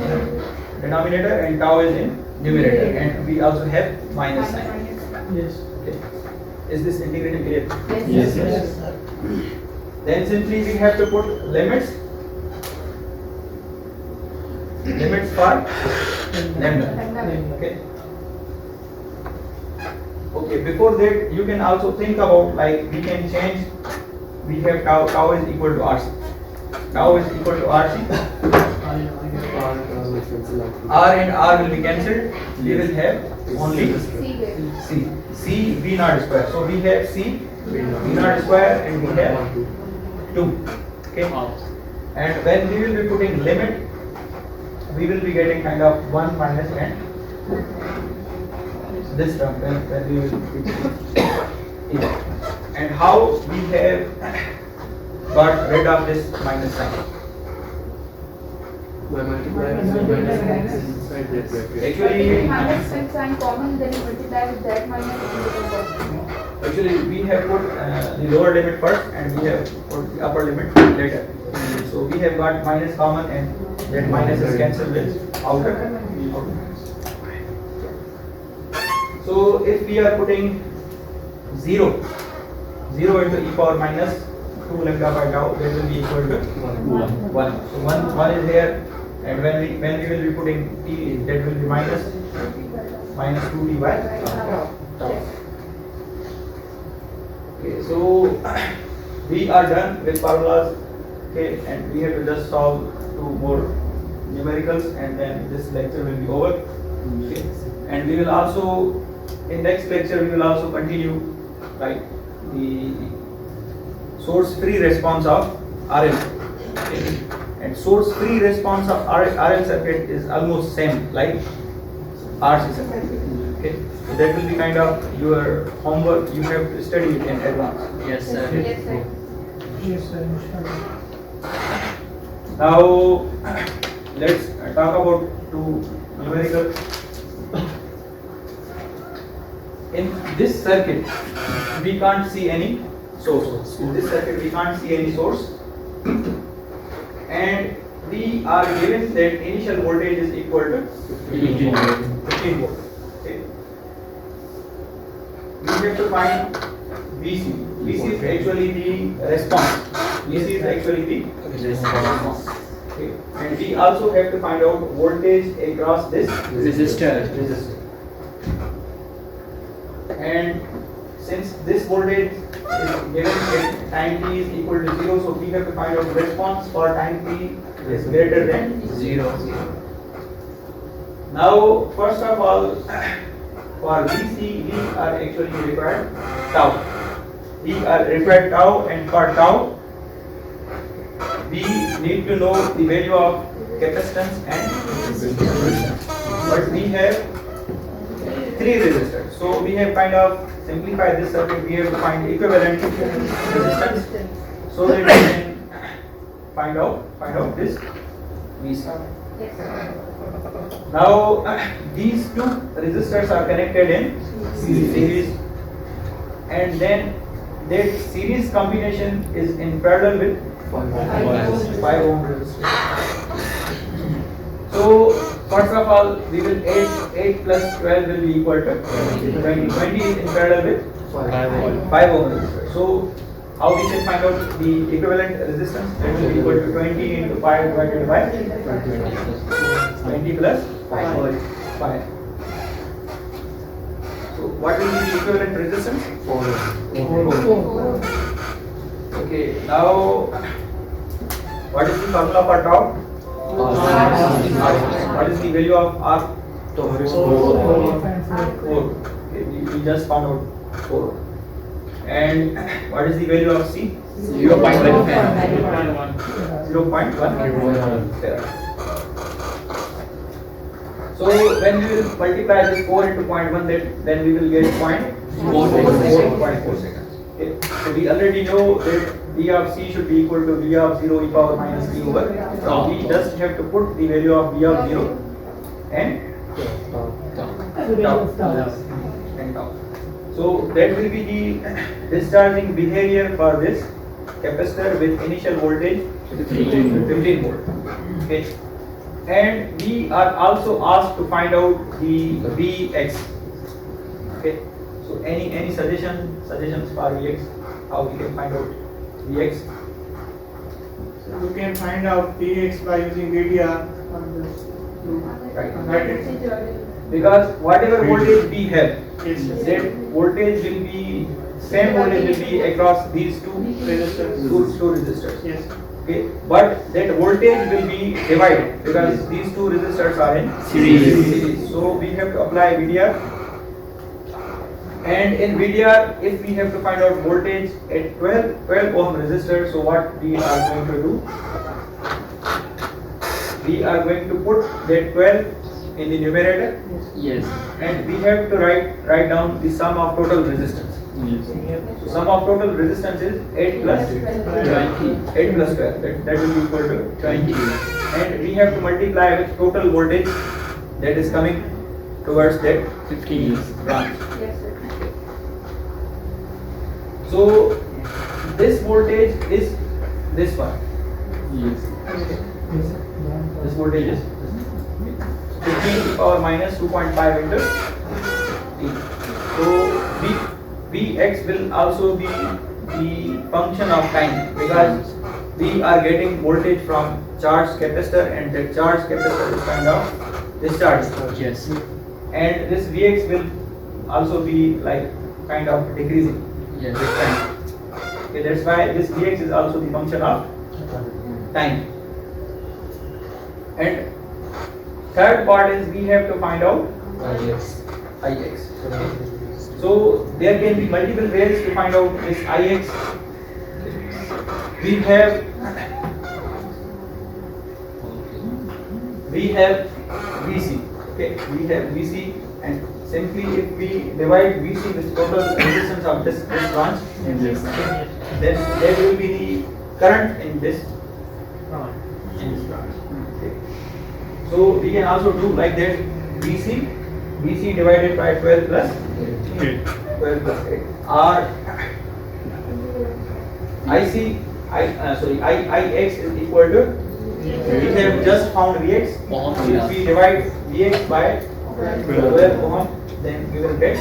Speaker 1: denominator and tau is in numerator, and we also have minus sign.
Speaker 5: Yes.
Speaker 1: Okay. Is this integrated clear?
Speaker 7: Yes.
Speaker 4: Yes.
Speaker 1: Then simply we have to put limits for lambda. Okay. Okay, before that you can also think about, like, we can change. We have tau is equal to RC. Tau is equal to RC. R and R will be cancelled. We will have only
Speaker 7: See here.
Speaker 1: C V naught square. So we have C V naught square and we have 2. Okay. And when we will be putting limit, we will be getting kind of 1 minus n. This term when we will be and how we have got rid of this minus sign.
Speaker 2: By multiplying inside that bracket.
Speaker 1: Actually,
Speaker 7: If minus sign common, then you multiply with that minus it will become positive.
Speaker 1: actually we have put the lower limit first and we have put the upper limit later. So we have got minus common and that minus is cancelled with outer. So if we are putting 0 into e power minus 2 lambda by tau, that will be equal to 1. So 1 is here, and when we will be putting t, that will be minus 2t by tau. Okay, so we are done with formulas. Okay, and we have to just solve 2 more numericals, and then this lecture will be over. Okay, and we will also, in next lecture we will also continue like the source free response of RL. Okay. And source free response of RL circuit is almost same like RC circuit. Okay, so that will be kind of your homework. You have to study it in advance.
Speaker 4: Yes, sir.
Speaker 7: Yes, sir.
Speaker 5: Yes, sir.
Speaker 1: Now let's talk about 2 numericals. In this circuit, we can't see any source. In this circuit we can't see any source, and we are given that initial voltage is equal to 15 volt. Okay. We have to find VC. VC is actually the response. VC is actually the response. Okay. And we also have to find out voltage across this
Speaker 4: Resistor.
Speaker 1: And since this voltage is given at time t is equal to 0, so we have to find out response for time t is greater than 0. Now, first of all, for VC, we are actually required tau. We are required tau, and for tau, we need to know the value of capacitance and resistance. But we have 3 resistors, so we have kind of simplified this circuit. We have to find equivalent resistance so that we can find out this VC. Now these two resistors are connected in series, and then that series combination is in parallel with 5 ohm resistor. So first of all, we will 8 plus 12 will be equal to 20. 20 is in parallel with 5 ohm resistor. So how we can find out the equivalent resistance? That will be equal to 20 into 5 divided by 20 plus 5. So what will be the equivalent resistance? 4. Okay, now what is the formula for tau? What is the value of R? 4. Okay, we just found out 4. And what is the value of C? 0.1. 0.1. So when we will multiply this 4 into 0.1, then we will get 4.4 seconds. Okay. So we already know that V of C should be equal to V of 0 e power minus t over. So we just have to put the value of V of 0 and tau. So that will be the discharging behavior for this capacitor with initial voltage 15 volt. Okay. And we are also asked to find out the Vx. Okay. So any suggestions for Vx? How we can find out Vx?
Speaker 3: So you can find out Vx by using VDR on this.
Speaker 1: Right. Because whatever voltage we have,
Speaker 3: Yes.
Speaker 1: that voltage will be same voltage will be across these two resistors.
Speaker 3: Yes.
Speaker 1: Okay, but that voltage will be divided because these two resistors are in series. So we have to apply VDR, and in VDR, if we have to find out voltage at 12 ohm resistor, so what we are going to do? We are going to put that 12 in the numerator,
Speaker 4: Yes.
Speaker 1: and we have to write down the sum of total resistance. So sum of total resistance is 8 plus 12. That will be equal to 20. And we have to multiply with total voltage that is coming towards that
Speaker 4: 15.
Speaker 1: branch.
Speaker 7: Yes, sir.
Speaker 1: So this voltage is this one.
Speaker 4: Yes.
Speaker 1: This voltage is 15 to the power minus 2.5 into t. So Vx will also be the function of time because we are getting voltage from charged capacitor, and that charged capacitor is kind of discharged.
Speaker 4: Yes.
Speaker 1: And this Vx will also be like kind of decreasing
Speaker 4: Yes.
Speaker 1: with time. Okay, that's why this Vx is also the function of time. And third part is we have to find out Ix. Okay. So there can be multiple ways to find out this Ix. We have VC. Okay, we have VC, and simply if we divide VC with total resistance of this branch, then there will be the current in this branch. Okay. So we can also do like that: VC divided by 12 plus 8. R Ix is equal to, we have just found Vx.
Speaker 4: Ohm,
Speaker 1: If
Speaker 4: yeah.
Speaker 1: we divide Vx by 12 ohm, then we will get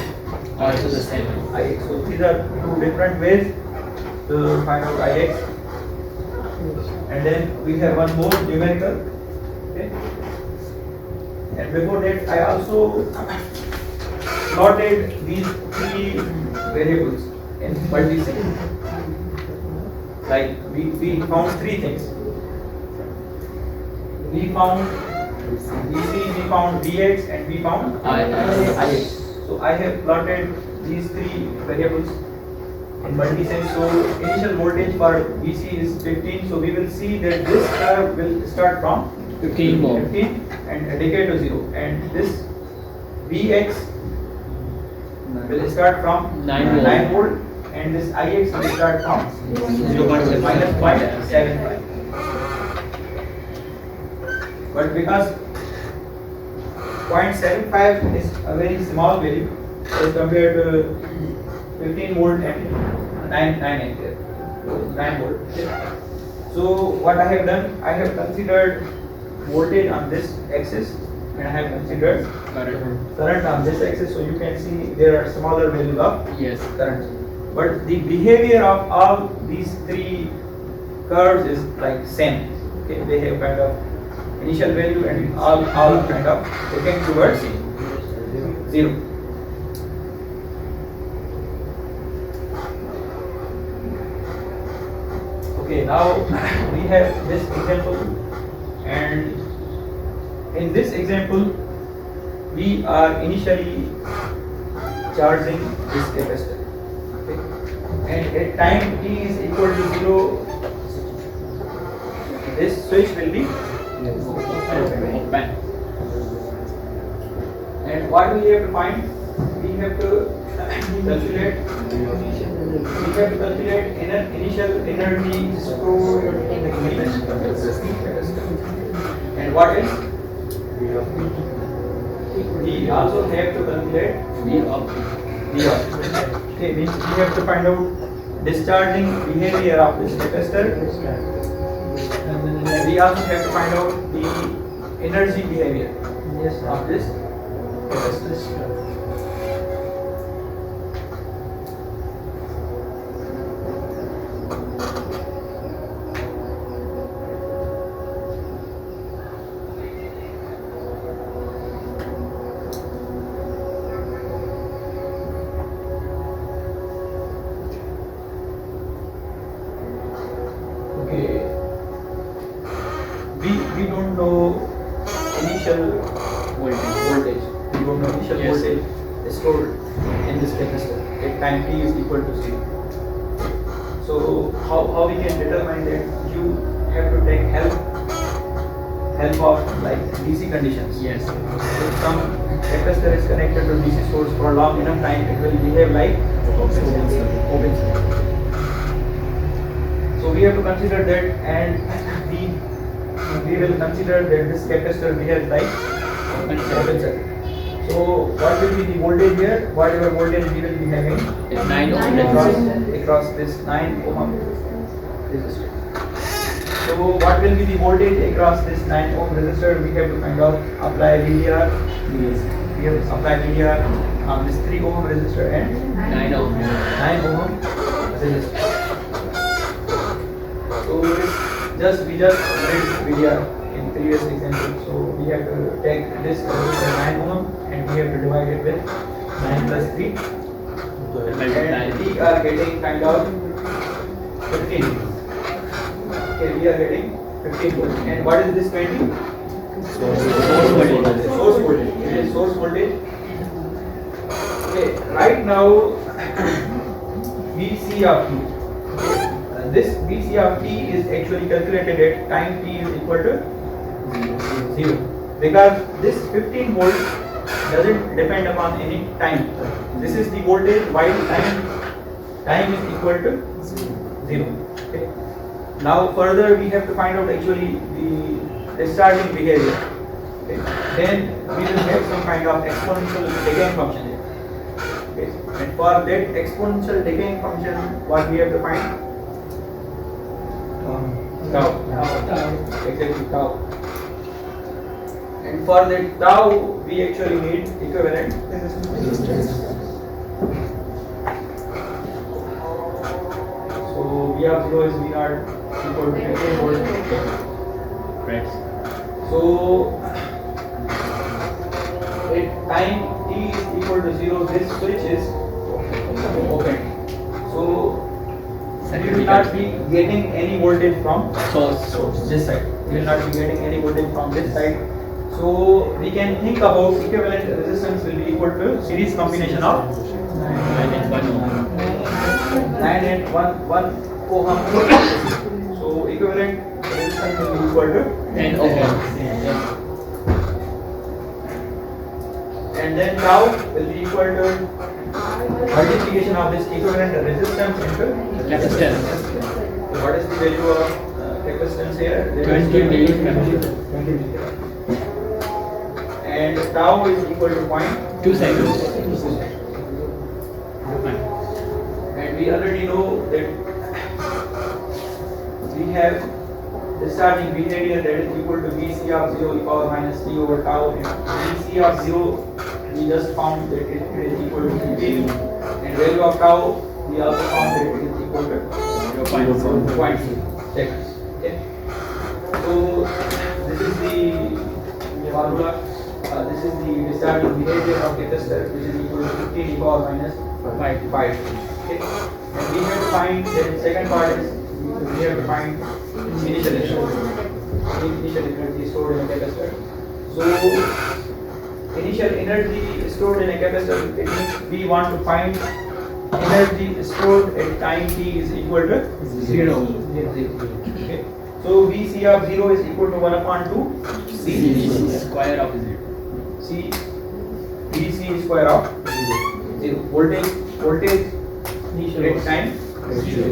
Speaker 4: Also the same.
Speaker 1: Ix. So these are two different ways to find out Ix. And then we have one more numerical. Okay. And before that, I also plotted these three variables in multi-series. Like we found three things. We found Vc, we found Vx, and we found Ix. So I have plotted these three variables in multi-sense. So initial voltage for Vc is 15. So we will see that this curve will start from
Speaker 4: 15 more.
Speaker 1: 15 and decay to 0. And this Vx will start from
Speaker 4: 9
Speaker 1: volt, and this Ix will start from
Speaker 4: 0.75.
Speaker 1: minus 0.75. But because 0.75 is a very small value as compared to 15 volt and 9 ampere, 9 volt. So what I have done, I have considered voltage on this axis and I have considered current on this axis. So you can see there are smaller values of
Speaker 4: Yes.
Speaker 1: current. But the behavior of all these three curves is like same. Okay, they have kind of initial value and all kind of looking towards 0. Okay, now we have this example, and in this example we are initially charging this capacitor. Okay. And at time t is equal to 0, this switch will be
Speaker 4: Open.
Speaker 1: and what we have to find, we have to calculate initial energy stored in the capacitor. And what else? We also have to calculate
Speaker 4: V of
Speaker 1: V of. Okay, we have to find out discharging behavior of this capacitor. And we also have to find out the energy behavior of this capacitor. Okay. We don't know initial voltage. We don't know initial
Speaker 4: Yes.
Speaker 1: voltage is stored in this capacitor at time t is equal to 0. So how we can determine that? You have to take help of like DC conditions.
Speaker 4: Yes.
Speaker 1: If some capacitor is connected to DC source for a long enough time, it will behave like open circuit. So we have to consider that, and we will consider that this capacitor behaves like open circuit. So what will be the voltage here? Whatever voltage we will be having
Speaker 4: It's 9 ohm
Speaker 1: across this 9 ohm resistor. So what will be the voltage across this 9 ohm resistor? We have to kind of apply VDR. We have to apply VDR on this 3 ohm resistor and
Speaker 4: 9 ohm.
Speaker 1: 9 ohm resistor. So we just did VDR in previous example. So we have to take this resistor 9 ohm and we have to divide it with 9 plus 3. And we are getting kind of 15. Okay, we are getting 15 volts. And what is this 20? Source voltage. It is source voltage. Okay, right now VC of t. This VC of t is actually calculated at time t is equal to 0. Because this 15 volt doesn't depend upon any time. This is the voltage while time is equal to 0. Okay. Now further we have to find out actually the discharging behavior. Okay. Then we will have some kind of exponential decaying function here. Okay. And for that exponential decaying function, what we have to find? Tau. Exactly, tau. And for the tau, we actually need equivalent resistance. So V of 0 is V naught equal to 15 volt.
Speaker 4: Right.
Speaker 1: So at time t is equal to 0, this switch is open. So we will not be getting any voltage from this side. We will not be getting any voltage from this side. So we can think about equivalent resistance will be equal to series combination of 9 and 1 ohm. So equivalent resistance will be equal to
Speaker 4: 10 ohm.
Speaker 1: and then tau will be equal to multiplication of this equivalent resistance into
Speaker 4: Capacitance.
Speaker 1: So what is the value of capacitance here? There is
Speaker 4: 20 millifarad.
Speaker 1: 20 millifarad. And tau is equal to
Speaker 4: 2 seconds.
Speaker 1: and we already know that we have the starting behavior that is equal to Vc of 0 e power minus t over tau, and Vc of 0 we just found that it is equal to 15, and value of tau we also found that it is equal to 0.2 seconds. Okay. So this is the formula. This is the starting behavior of capacitor, which is equal to 15 e power minus 5. Okay. And we have to find the second part is we have to find initial energy stored in a capacitor. So initial energy stored in a capacitor, it means we want to find energy stored at time t is equal to 0. Okay. So Vc of 0 is equal to 1 upon 2 C
Speaker 4: Square of 0.
Speaker 1: C Vc square of 0. Voltage at time 0.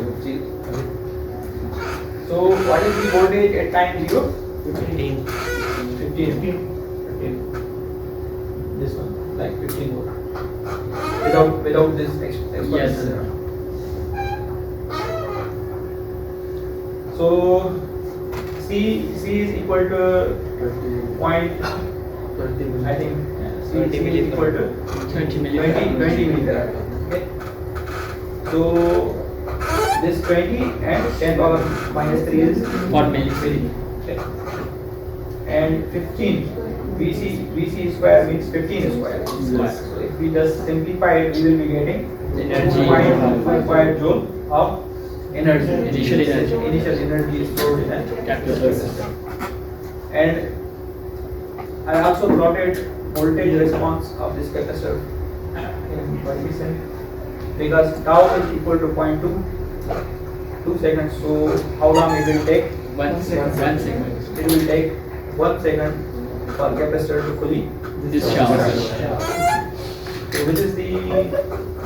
Speaker 1: So what is the voltage at time 0? 15. This one, like 15 volt. Without this exponential.
Speaker 4: Yes.
Speaker 1: So C is equal to point. I think C is equal to
Speaker 4: 20
Speaker 1: 20
Speaker 4: millifarad.
Speaker 1: millifarad. Okay. So this 20 and 10 power minus 3 is
Speaker 4: 4 millifarad.
Speaker 1: okay. And 15 Vc square means 15 square.
Speaker 4: Square.
Speaker 1: So if we just simplify it, we will be getting
Speaker 4: Energy.
Speaker 1: 0.25 joule of energy.
Speaker 4: Initial energy.
Speaker 1: Initial energy is stored in a
Speaker 4: Capacitor.
Speaker 1: And I also plotted voltage response of this capacitor in coefficient because tau is equal to 2 seconds. So how long it will take?
Speaker 4: 1 second.
Speaker 1: It will take 1 second for capacitor to fully
Speaker 4: Discharge.
Speaker 1: So this is the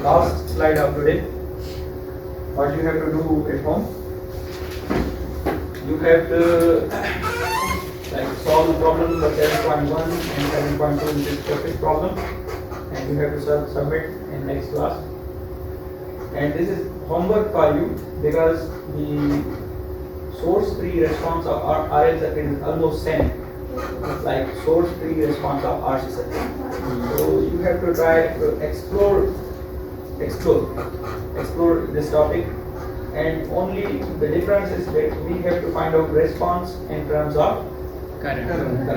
Speaker 1: last slide of today. What you have to do at home, you have to solve the problem number 7.1 and 7.2, which is perfect problem, and you have to submit in next class. And this is homework for you because the source free response of RL circuit is almost same like source free response of RC circuit. So you have to try to explore this topic, and only the difference is that we have to find out response in terms of
Speaker 4: Current.
Speaker 1: current.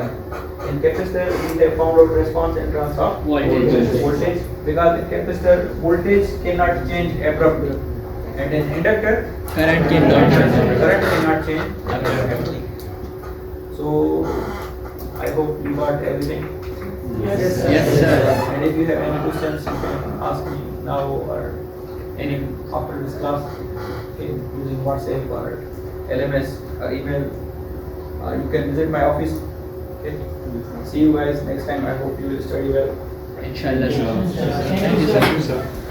Speaker 1: In capacitor we have found out response in terms of
Speaker 4: Voltage.
Speaker 1: because in capacitor voltage cannot change abruptly, and in inductor
Speaker 4: Current cannot change.
Speaker 1: current cannot change
Speaker 4: Abruptly.
Speaker 1: So I hope you got everything.
Speaker 4: Yes, sir.
Speaker 1: And if you have any questions, you can ask me now or any after this class using WhatsApp or LMS or email. You can visit my office. Okay. See you guys next time. I hope you will study well.
Speaker 4: Inshallah, sir. Thank you, sir.